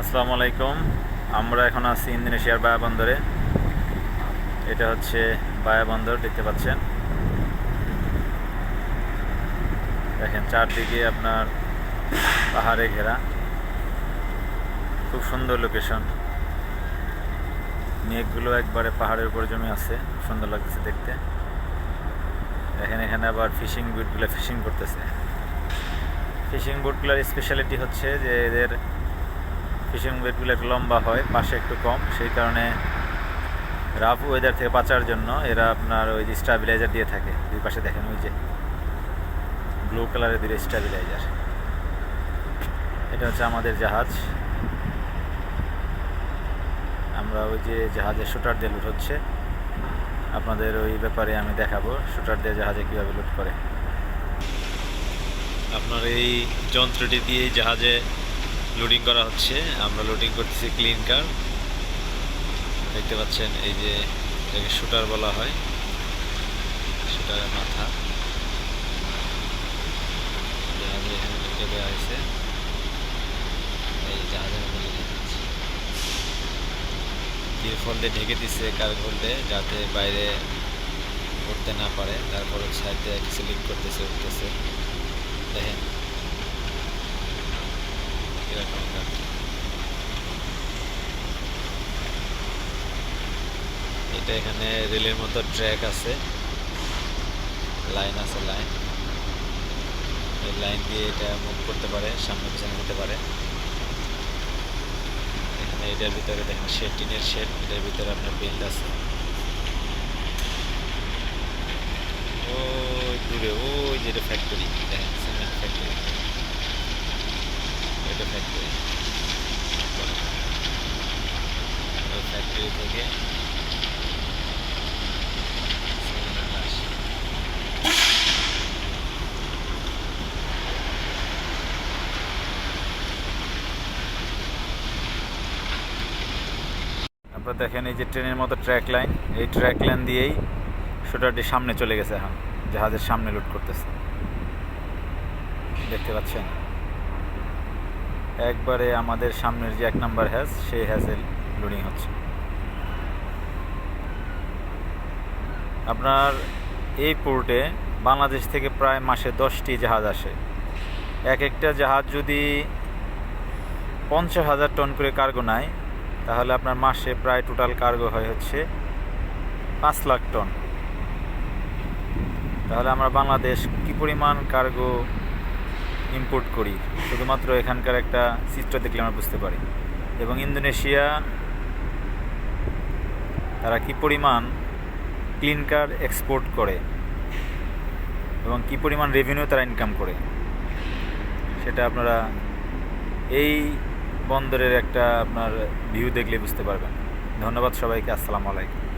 আসসালামু আলাইকুম। আমরা এখন আছি ইন্দোনেশিয়ার বায়া বন্দরে। এটা হচ্ছে বায়া বন্দর, দেখতে পাচ্ছেন। দেখেন চারদিকে আপনার পাহাড়ে ঘেরা, খুব সুন্দর লোকেশন। মেঘগুলো একবারে পাহাড়ের উপরে জমে আছে, খুব সুন্দর লাগতেছে দেখতে। দেখেন এখানে আবার ফিশিং বোটগুলো ফিশিং করতেছে। ফিশিং বোটগুলোর স্পেশালিটি হচ্ছে যে এদের ফিশিং বোটগুলো একটু লম্বা হয়, পাশে একটু কম, সেই কারণে রাফ ওয়েদার থেকে বাঁচার জন্য এরা আপনার ওই যে স্টাবিলাইজার দিয়ে থাকে। দুই পাশে দেখেন ওই যে ব্লু কালারের দুটো স্টাবিলাইজার। এটা হচ্ছে আমাদের জাহাজ। আমরা ওই যে জাহাজে শুটার দিয়ে লুট হচ্ছে, আপনাদের ওই ব্যাপারে আমি দেখাবো শুটার দিয়ে জাহাজে কীভাবে লুট করে। আপনার এই যন্ত্রটি দিয়ে জাহাজে লোডিং করা হচ্ছে। আমরা লোডিং করতেছি ক্লিন কার, দেখতে পাচ্ছেন। এই যে এটাকে শুটার বলা হয়, শুটারের মাথা জাহাজে এখানে লিখে দেওয়া হয়েছে। এই জাহাজের মধ্যে লিখে দিচ্ছে, তিরফল দিয়ে ঢেকে দিচ্ছে কার্গোল দিয়ে, যাতে বাইরে উঠতে না পারে। তারপর সাইড দিয়ে কিছু লিক করতেছে, উঠতেছে। দেখেন এরকম এটা এখানে রেলের মতো ট্র্যাক আছে, লাইন আছে, লাইন। এই লাইন দিয়ে এটা মুভ করতে পারে, সামনে পিছনে হতে পারে। এখানে এটার ভিতরে দেখেন শেড, টিনের শেড, এটার ভিতরে আপনার বিল্ড আছে। ওই দূরে ওই যেটা ফ্যাক্টরি, দেখেন সিমেন্ট ফ্যাক্টরি, এটা ফ্যাক্টরি। ওই ফ্যাক্টরি থেকে আপনারা দেখেন এই যে ট্রেনের মতো ট্র্যাক লাইন, এই ট্র্যাক লাইন দিয়েই শুটারটি সামনে চলে গেছে। এখন জাহাজের সামনে লুট করতেছে, দেখতে পাচ্ছেন। একবারে আমাদের সামনের যে 1 নম্বর হ্যাজ, সেই হ্যাজে লোডিং হচ্ছে। আপনার এই পোর্টে বাংলাদেশ থেকে প্রায় মাসে 10টি জাহাজ আসে। এক একটা জাহাজ যদি 50,000 টন করে কার্গো নেয়, তাহলে আপনার মাসে প্রায় টোটাল কার্গো হয় হচ্ছে 5 লাখ টন। তাহলে আমরা বাংলাদেশ কী পরিমাণ কার্গো ইম্পোর্ট করি, শুধুমাত্র এখানকার একটা চিত্র দেখলে আমরা বুঝতে পারি। এবং ইন্দোনেশিয়া তারা কী পরিমাণ ক্লিন কার এক্সপোর্ট করে এবং কী পরিমাণ রেভিনিউ তারা ইনকাম করে, সেটা আপনারা এই বন্দরের একটা আপনার ভিউ দেখলে বুঝতে পারবেন। ধন্যবাদ সবাইকে। আসসালামু আলাইকুম।